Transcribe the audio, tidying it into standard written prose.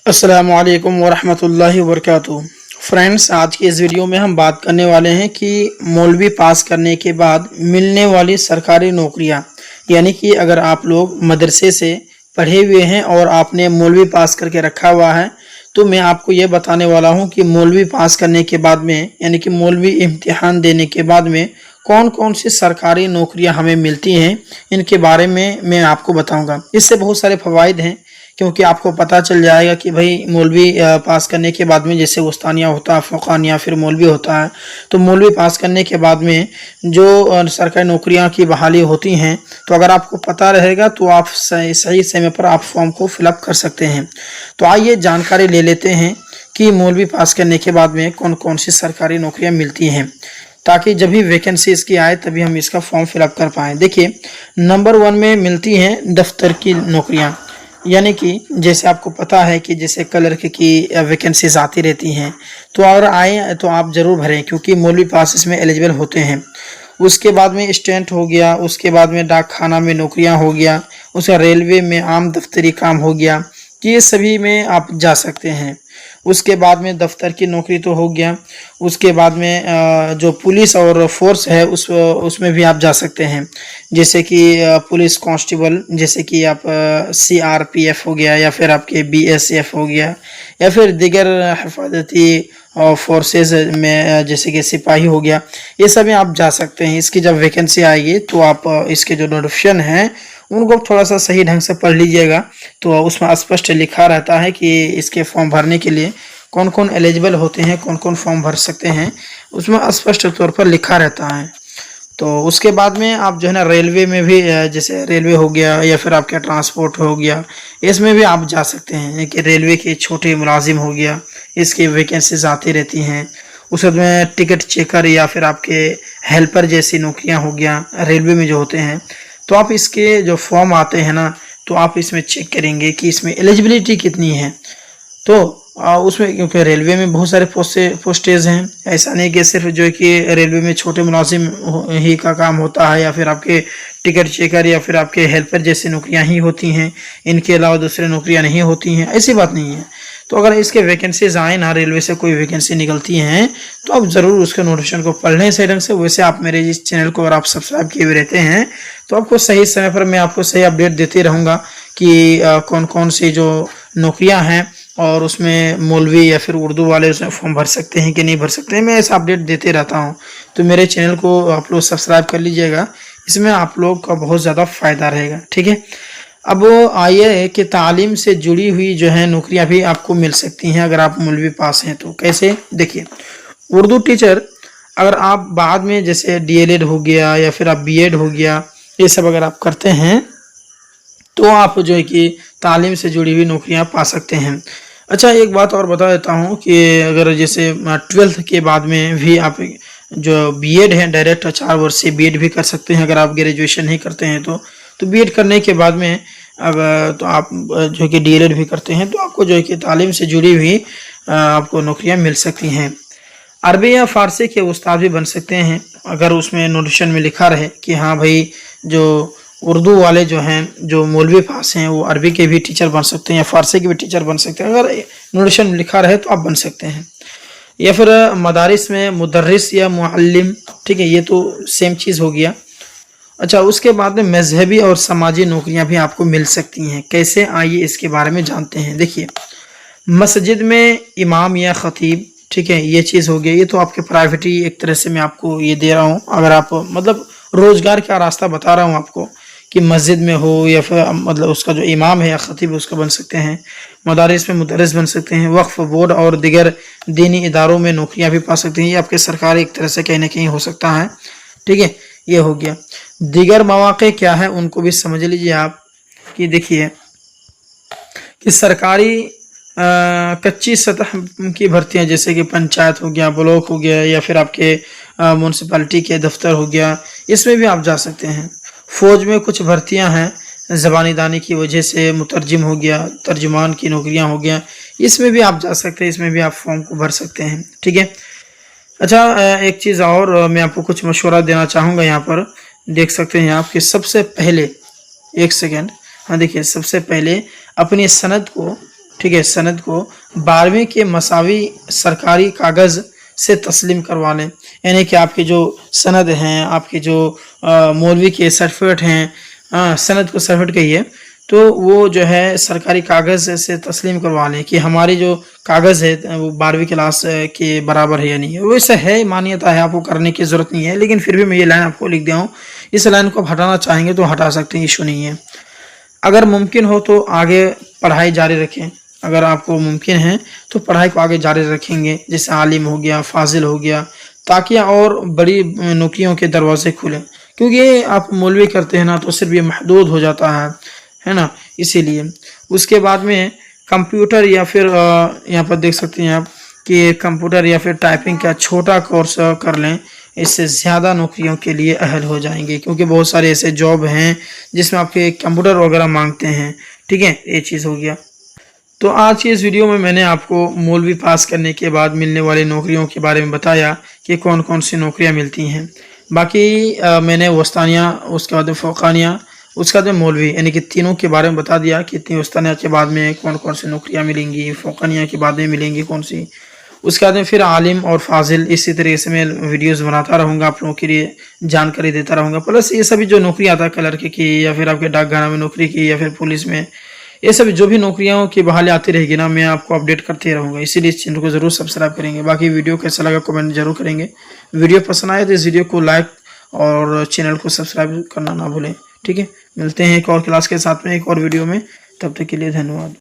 अस्सलामु अलैकुम वरहमतुल्लाहि वबरकातुहू। फ्रेंड्स, आज की इस वीडियो में हम बात करने वाले हैं कि मौलवी पास करने के बाद मिलने वाली सरकारी नौकरियां, यानी कि अगर आप लोग मदरसे से पढ़े हुए हैं और आपने मौलवी पास करके रखा हुआ है, तो मैं आपको ये बताने वाला हूं कि मौलवी पास करने के बाद में, यानी कि मौलवी इम्तिहान देने के बाद में कौन कौन सी सरकारी नौकरियां हमें मिलती हैं, इनके बारे में मैं आपको बताऊंगा। इससे बहुत सारे फ़वाइद हैं, क्योंकि आपको पता चल जाएगा कि भाई मौलवी पास करने के बाद में जैसे उस्तानिया होता है, फ़ुक़ानिया, फिर मौलवी होता है, तो मौलवी पास करने के बाद में जो सरकारी नौकरियां की बहाली होती हैं, तो अगर आपको पता रहेगा तो आप सही समय पर आप फॉर्म को फिलअप कर सकते हैं। तो आइए जानकारी ले लेते हैं कि मौलवी पास करने के बाद में कौन कौन सी सरकारी नौकरियाँ मिलती हैं, ताकि जब भी वैकेंसी इसकी आए तभी हम इसका फॉर्म फिलअप कर पाएँ। देखिए, नंबर 1 में मिलती हैं दफ्तर की नौकरियाँ, यानी कि जैसे आपको पता है कि जैसे क्लर्क की वैकेंसीज आती रहती हैं, तो अगर आए तो आप ज़रूर भरें, क्योंकि मौलवी पास में एलिजिबल होते हैं। उसके बाद में स्टेंट हो गया, उसके बाद में डाक खाना में नौकरियां हो गया, उसका रेलवे में आम दफ्तरी काम हो गया, ये सभी में आप जा सकते हैं। उसके बाद में दफ्तर की नौकरी तो हो गया, उसके बाद में जो पुलिस और फोर्स है उसमें भी आप जा सकते हैं, जैसे कि पुलिस कांस्टेबल, जैसे कि आप CRPF हो गया, या फिर आपके BSF हो गया, या फिर दीगर हिफाजती फोर्सेस में जैसे कि सिपाही हो गया, ये सब में आप जा सकते हैं। इसकी जब वैकेंसी आएगी तो आप इसके जो नोटिफिकेशन हैं उनको थोड़ा सा सही ढंग से पढ़ लीजिएगा, तो उसमें स्पष्ट लिखा रहता है कि इसके फॉर्म भरने के लिए कौन कौन एलिजिबल होते हैं, कौन कौन फॉर्म भर सकते हैं, उसमें स्पष्ट तौर पर लिखा रहता है। तो उसके बाद में आप जो है ना रेलवे में भी, जैसे रेलवे हो गया या फिर आपका ट्रांसपोर्ट हो गया, इसमें भी आप जा सकते हैं कि रेलवे के छोटे मुलाजिम हो गया, इसकी वैकेंसीज आती रहती हैं। उसमें टिकट चेकर या फिर आपके हेल्पर जैसी नौकरियां हो गया रेलवे में जो होते हैं, तो आप इसके जो फॉर्म आते हैं ना, तो आप इसमें चेक करेंगे कि इसमें एलिजिबिलिटी कितनी है। तो उसमें क्योंकि रेलवे में बहुत सारे पोस्टेज हैं, ऐसा नहीं कि सिर्फ जो है कि रेलवे में छोटे मुलाजिम ही का काम होता है, या फिर आपके टिकट चेकर या फिर आपके हेल्पर जैसी नौकरियां ही होती हैं, इनके अलावा दूसरी नौकरियां नहीं होती हैं, ऐसी बात नहीं है। तो अगर इसके वैकेंसीज आए ना, रेलवे से कोई वैकेंसी निकलती हैं, तो आप ज़रूर उसके नोटिफिकेशन को पढ़ लें सही ढंग से। वैसे आप मेरे इस चैनल को अगर आप सब्सक्राइब किए हुए रहते हैं, तो आपको सही समय पर मैं आपको सही अपडेट देते रहूँगा कि कौन कौन सी जो नौकरियाँ हैं और उसमें मौलवी या फिर उर्दू वाले उसमें फॉर्म भर सकते हैं कि नहीं भर सकते हैं, मैं ऐसा अपडेट देते रहता हूँ। तो मेरे चैनल को आप लोग सब्सक्राइब कर लीजिएगा, इसमें आप लोग का बहुत ज़्यादा फ़ायदा रहेगा, ठीक है। अब आइए कि तालीम से जुड़ी हुई जो है नौकरियां भी आपको मिल सकती हैं अगर आप मौलवी पास हैं तो। कैसे? देखिए, उर्दू टीचर अगर आप बाद में जैसे DLED हो गया या फिर आप B.Ed हो गया, ये सब अगर आप करते हैं, तो आप जो है कि तालीम से जुड़ी हुई नौकरियां पा सकते हैं। अच्छा, एक बात और बता देता हूं कि अगर जैसे 12th के बाद में भी आप जो B.Ed है, डायरेक्ट 4 वर्ष से B.Ed भी कर सकते हैं। अगर आप ग्रेजुएशन नहीं करते हैं तो B.Ed करने के बाद में अब तो आप जो कि DLED भी करते हैं, तो आपको जो है कि तालीम से जुड़ी हुई आपको नौकरियां मिल सकती हैं। अरबी या फ़ारसी के उस्ताद भी बन सकते हैं, अगर उसमें नोटिफिकेशन में लिखा रहे कि हाँ भाई, जो उर्दू वाले जो हैं, जो मौलवी पास हैं, वो अरबी के भी टीचर बन सकते हैं या फ़ारसी के भी टीचर बन सकते हैं। अगर नोटिफिकेशन में लिखा रहे तो आप बन सकते हैं। या फिर मदारिस में मुदर्रिस या मुअल्लिम, ठीक है, ये तो सेम चीज़ हो गया। अच्छा, उसके बाद में मजहबी और समाजी नौकरियां भी आपको मिल सकती हैं। कैसे? आइए इसके बारे में जानते हैं। देखिए, मस्जिद में इमाम या ख़तीब, ठीक है, ये चीज़ हो गई। ये तो आपके प्राइवेटी एक तरह से मैं आपको ये दे रहा हूँ, अगर आप मतलब रोज़गार का रास्ता बता रहा हूँ आपको कि मस्जिद में हो या फिर मतलब उसका जो इमाम है या ख़तीब उसका बन सकते हैं। मदारिस में मुदर्रिस बन सकते हैं। वक्फ बोर्ड और दिगर दीनी इदारों में नौकरियाँ भी पा सकते हैं। ये आपके सरकारी एक तरह से कहीं ना कहीं हो सकता है, ठीक है, ये हो गया। दिगर मौक़े क्या है उनको भी समझ लीजिए आप, कि देखिए कि सरकारी कच्ची सतह की भर्तियां, जैसे कि पंचायत हो गया, ब्लॉक हो गया, या फिर आपके म्यूनसिपैलिटी के दफ्तर हो गया, इसमें भी आप जा सकते हैं। फ़ौज में कुछ भर्तियां हैं ज़बानी दानी की वजह से, मुतरजिम हो गया, तर्जुमान की नौकरियां हो गया, इसमें भी आप जा सकते हैं, इसमें भी आप फॉर्म को भर सकते हैं, ठीक है। अच्छा, एक चीज़ और मैं आपको कुछ मशवरा देना चाहूँगा। यहाँ पर देख सकते हैं आप कि सबसे पहले, एक सेकेंड, हाँ देखिए, सबसे पहले अपनी सनद को, ठीक है, सनद को 12वीं के मसावी सरकारी कागज़ से तस्लीम करवा लें। यानी कि आपकी जो सनद हैं, आपके जो मौलवी के सर्टिफिकेट हैं, सनद को सर्टिफिकेट कहिए, तो वो जो है सरकारी कागज़ से तस्लीम करवा लें कि हमारी जो कागज़ है वो 12वीं क्लास के बराबर है या नहीं है। वैसे है, मान्यता है, आपको करने की ज़रूरत नहीं है, लेकिन फिर भी मैं ये लाइन आपको लिख दिया हूँ। इस लाइन को आप हटाना चाहेंगे तो हटा सकते हैं, इशू नहीं है। अगर मुमकिन हो तो आगे पढ़ाई जारी रखें। अगर आपको मुमकिन है तो पढ़ाई को आगे जारी रखेंगे, जैसे आलिम हो गया, फाजिल हो गया, ताकि और बड़ी नौकरियों के दरवाजे खुलें। क्योंकि आप मौलवी करते हैं ना, तो सिर्फ ये महदूद हो जाता है ना, इसीलिए। उसके बाद में कंप्यूटर या फिर यहाँ पर देख सकते हैं आप कि कंप्यूटर या फिर टाइपिंग का छोटा कोर्स कर लें, इससे ज़्यादा नौकरियों के लिए अहल हो जाएंगे। क्योंकि बहुत सारे ऐसे जॉब हैं जिसमें आपके कंप्यूटर वगैरह मांगते हैं, ठीक है, ये चीज़ हो गया। तो आज की इस वीडियो में मैंने आपको मौलवी पास करने के बाद मिलने वाली नौकरियों के बारे में बताया कि कौन कौन सी नौकरियां मिलती हैं। बाकी मैंने वस्तानिया, उसके बाद फ़ौक़ानिया, उसके बाद में मौलवी, यानी कि तीनों के बारे में बता दिया कि वस्तानिया के बाद में कौन कौन सी नौकरियां मिलेंगी, फ़ौक़ानिया के बाद में मिलेंगी कौन सी, उसके बाद में फिर आलिम और फाजिल। इसी तरीके से मैं वीडियोस बनाता रहूँगा, आप लोगों के लिए जानकारी देता रहूँगा। प्लस ये सभी जो नौकरी आता है क्लर्क की, या फिर आपके डाकघर में नौकरी की, या फिर पुलिस में, ये सब जो भी नौकरियों की बहाली आती रहेगी ना, मैं आपको अपडेट करते रहूँगा। इसीलिए इस चैनल को ज़रूर सब्सक्राइब करेंगे। बाकी वीडियो कैसा लगा कमेंट जरूर करेंगे। वीडियो पसंद आए तो इस वीडियो को लाइक और चैनल को सब्सक्राइब करना ना भूलें, ठीक है। मिलते हैं एक और क्लास के साथ में, एक और वीडियो में। तब तक के लिए धन्यवाद।